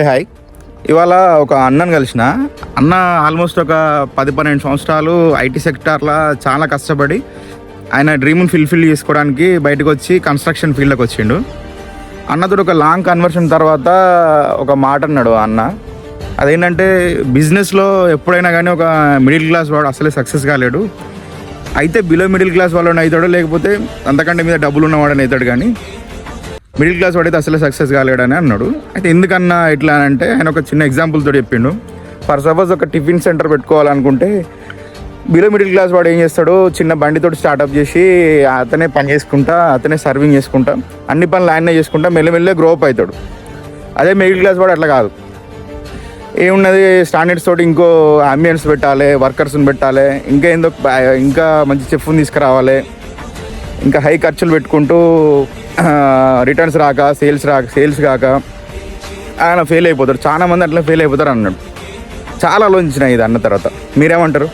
Hi. ఇవాళ ఒక అన్నను కలిసిన. అన్న ఆల్మోస్ట్ ఒక 10-12 సంవత్సరాలు ఐటీ సెక్టార్లో చాలా కష్టపడి ఆయన డ్రీమ్ని ఫుల్ఫిల్ చేసుకోవడానికి బయటకు వచ్చి కన్స్ట్రక్షన్ ఫీల్డ్లోకి వచ్చిండు. అన్నతో ఒక లాంగ్ కన్వర్షన్ తర్వాత ఒక మాట అన్నాడు అన్న. అదేంటంటే బిజినెస్లో ఎప్పుడైనా కానీ ఒక మిడిల్ క్లాస్ వాడు అసలే సక్సెస్ కాలేడు. అయితే బిలో మిడిల్ క్లాస్ వాళ్ళని అవుతాడో, లేకపోతే అంతకంటే మీద డబ్బులు ఉన్నవాడని అవుతాడు, కానీ మిడిల్ క్లాస్ వాడైతే అసలే సక్సెస్ కాలేడని అన్నాడు. అయితే ఎందుకన్నా ఇట్లా అంటే ఆయన ఒక చిన్న ఎగ్జాంపుల్ తోటి చెప్పిండు. ఫర్ సపోజ్ ఒక టిఫిన్ సెంటర్ పెట్టుకోవాలనుకుంటే బిలో మిడిల్ క్లాస్ వాడు ఏం చేస్తాడు, చిన్న బండితోటి స్టార్ట్అప్ చేసి అతనే పని చేసుకుంటా, అతనే సర్వింగ్ చేసుకుంటా, అన్ని పనులు ఆయనే చేసుకుంటా మెల్లమెల్లే గ్రో అప్ అవుతాడు. అదే మిడిల్ క్లాస్ వాడు అట్లా కాదు. ఏమున్నది, స్టాండర్డ్స్ తోటి ఇంకో అంబియన్స్ పెట్టాలి, వర్కర్స్ని పెట్టాలి, ఇంకా మంచి చెఫ్ని తీసుకురావాలి, ఇంకా హై ఖర్చులు పెట్టుకుంటూ రిటర్న్స్ రాక సేల్స్ కాక ఆయన ఫెయిల్ అయిపోతారు. చాలా మంది అట్లా ఫెయిల్ అయిపోతారు అన్నాడు. చాలా ఆలోచించిన ఇది అన్న తర్వాత. మీరేమంటారు?